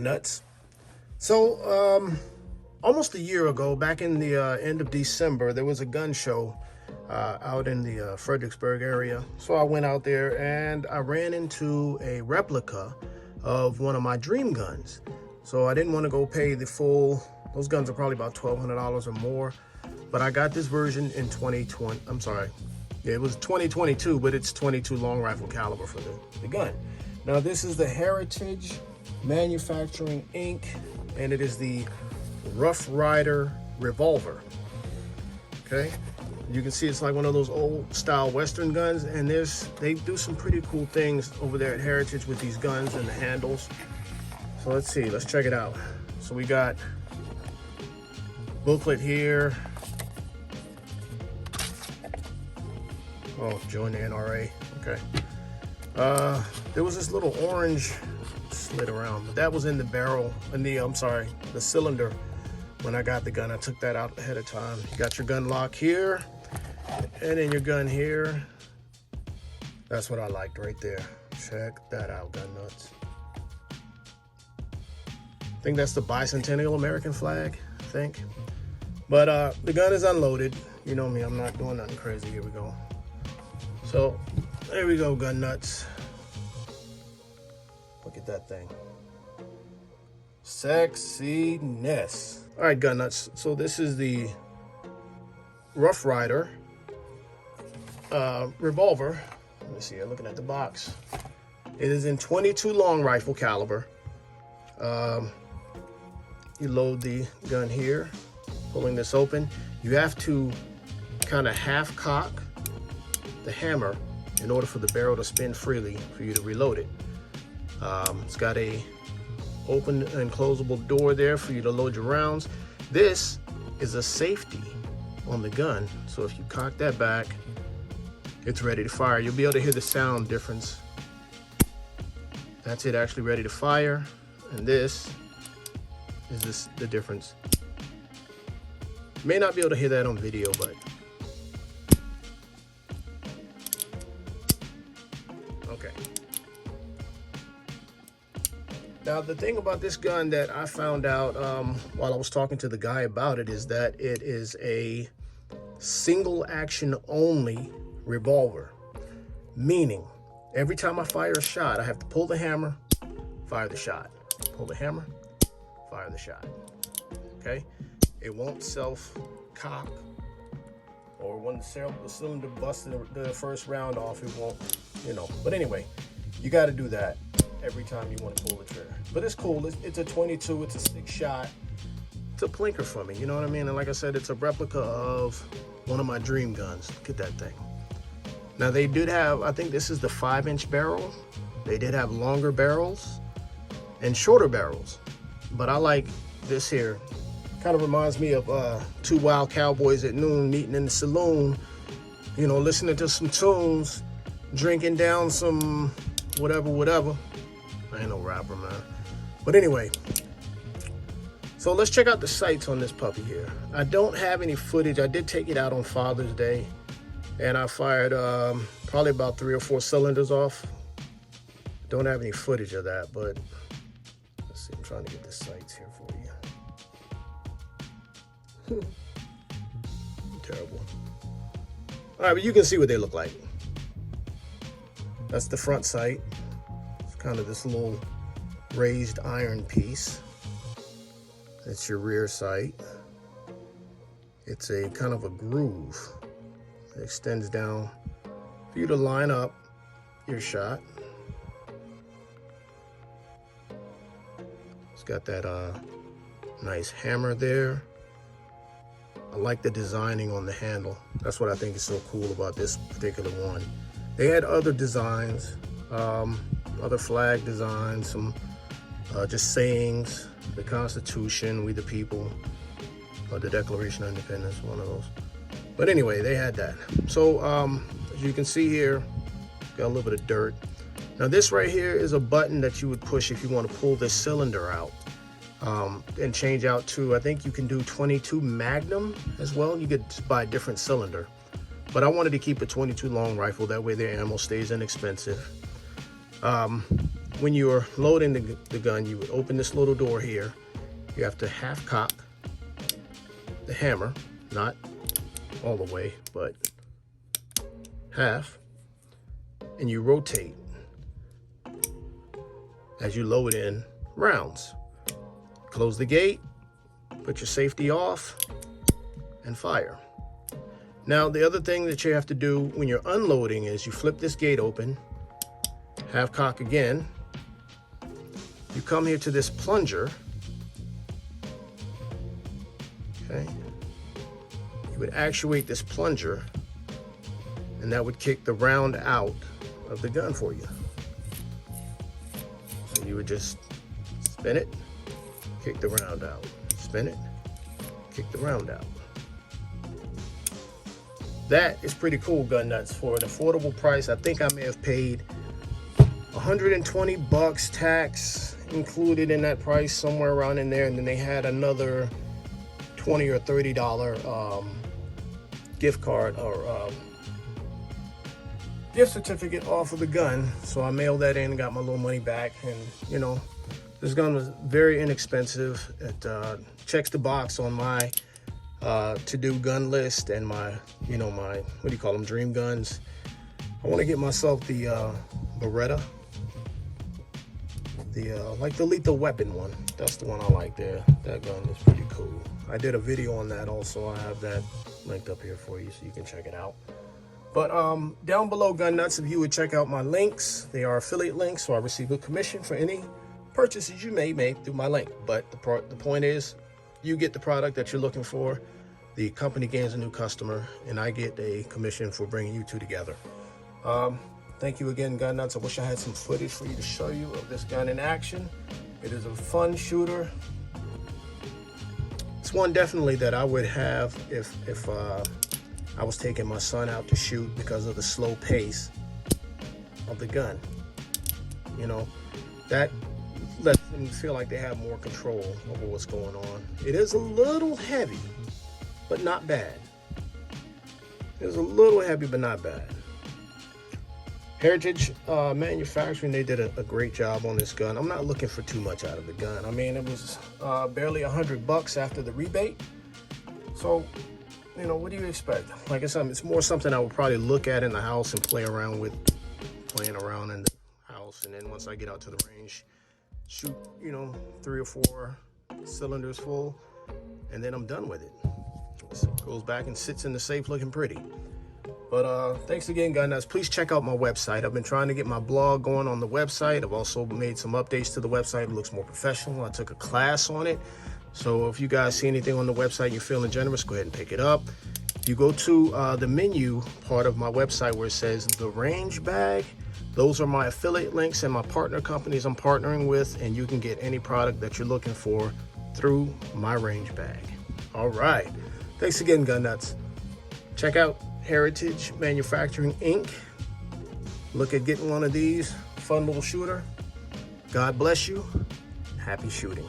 nuts. So almost a year ago, back in the end of December, there was a gun show out in the Fredericksburg area. So I went out there and I ran into a replica of one of my dream guns. So I didn't want to go pay the full, those guns are probably about $1,200 or more, but I got this version in 2020. I'm sorry, yeah, it was 2022, but it's 22 long rifle caliber for the gun. Now this is the Heritage Manufacturing Inc., and it is the Rough Rider Revolver. Okay, you can see it's like one of those old style Western guns, and they do some pretty cool things over there at Heritage with these guns and the handles. So let's see, let's check it out. So we got booklet here. Oh, join the NRA. Okay. There was this little orange slid around, but that was in the barrel, in the, I'm sorry, the cylinder. When I got the gun, I took that out ahead of time. You got your gun lock here, and then your gun here. That's what I liked right there. Check that out, gun nuts. I think that's the bicentennial American flag, I think. But the gun is unloaded. You know me, I'm not doing nothing crazy. Here we go. So there we go, gun nuts. Look at that thing. Sexiness. All right, gun nuts. So this is the Rough Rider Revolver. Let me see, I'm looking at the box. It is in 22 long rifle caliber. You load the gun here, pulling this open. You have to kind of half cock the hammer in order for the barrel to spin freely for you to reload it. It's got a open and closable door there for you to load your rounds. This is a safety on the gun, so if you cock that back, it's ready to fire. You'll be able to hear the sound difference. That's it, actually ready to fire. And this is the difference. You may not be able to hear that on video, but okay. Now the thing about this gun that I found out while I was talking to the guy about it is that it is a single action only revolver. Meaning, every time I fire a shot, I have to pull the hammer, fire the shot. Pull the hammer, fire the shot. Okay? It won't self-cock, or when the cylinder busts the first round off, it won't, you know. But anyway, you got to do that every time you want to pull the trigger. But it's cool. It's a 22. It's a 6-shot. It's a plinker for me. You know what I mean? And like I said, it's a replica of one of my dream guns. Look at that thing. Now they did have, I think this is the 5-inch barrel. They did have longer barrels and shorter barrels, but I like this here. Kind of reminds me of two wild cowboys at noon meeting in the saloon, you know, listening to some tunes, drinking down some whatever. I ain't no rapper, man. But anyway, so let's check out the sights on this puppy here. I don't have any footage. I did take it out on Father's Day, and I fired probably about 3 or 4 cylinders off. Don't have any footage of that, but let's see. I'm trying to get the sights here for you. Terrible. All right, but you can see what they look like. That's the front sight. It's kind of this little raised iron piece. That's your rear sight. It's a kind of a groove. It extends down for you to line up your shot. It's got that nice hammer there. I like the designing on the handle. That's what I think is so cool about this particular one. They had other designs, other flag designs, some just sayings, the Constitution, we the people, the Declaration of Independence, one of those. But anyway, they had that. So as you can see here, got a little bit of dirt. Now this right here is a button that you would push if you want to pull this cylinder out and change out to, I think you can do 22 Magnum as well. You could buy a different cylinder. But I wanted to keep a 22 long rifle, that way their ammo stays inexpensive. when you're loading the gun, you would open this little door here. You have to half cock the hammer, not all the way, but half, and you rotate as you load in rounds. Close the gate, put your safety off, and fire. Now, the other thing that you have to do when you're unloading is you flip this gate open, half cock again, you come here to this plunger, okay? You would actuate this plunger, and that would kick the round out of the gun for you. So you would just spin it, kick the round out, spin it, kick the round out. That is pretty cool, gun nuts. For an affordable price, I think I may have paid 120 bucks tax included in that price, somewhere around in there, and then they had another $20 or $30 gift card or gift certificate off of the gun. So I mailed that in and got my little money back. And you know, this gun was very inexpensive. It checks the box on my to-do gun list and my, you know, my, what do you call them, dream guns. I want to get myself the Beretta, like the lethal weapon one. That's the one I like there. That gun is pretty cool. I did a video on that also. I have that linked up here for you so you can check it out. But down below, gun nuts, if you would check out my links, they are affiliate links, so I receive a commission for any purchases you may make through my link. But the point is, you get the product that you're looking for, the company gains a new customer, and I get a commission for bringing you two together. Thank you again, gun nuts. I wish I had some footage for you to show you of this gun in action. It is a fun shooter. It's one definitely that I would have if I was taking my son out to shoot, because of the slow pace of the gun. You know, that lets them feel like they have more control over what's going on. It is a little heavy, but not bad. It's a little heavy, but not bad. Heritage Manufacturing, they did a great job on this gun. I'm not looking for too much out of the gun. I mean, it was barely 100 bucks after the rebate. So, you know, what do you expect? Like I said, it's more something I would probably look at in the house and play around with, playing around in the house. And then once I get out to the range, shoot, you know, 3 or 4 cylinders full, and then I'm done with it. So it goes back and sits in the safe looking pretty. But thanks again, gun nuts. Please check out my website. I've been trying to get my blog going on the website. I've also made some updates to the website. It looks more professional. I took a class on it. So if you guys see anything on the website you're feeling generous, go ahead and pick it up. You go to the menu part of my website where it says the range bag. Those are my affiliate links and my partner companies I'm partnering with, and you can get any product that you're looking for through my range bag. All right. Thanks again, gun nuts. Check out Heritage Manufacturing Inc. Look at getting one of these. Fun little shooter. God bless you. Happy shooting.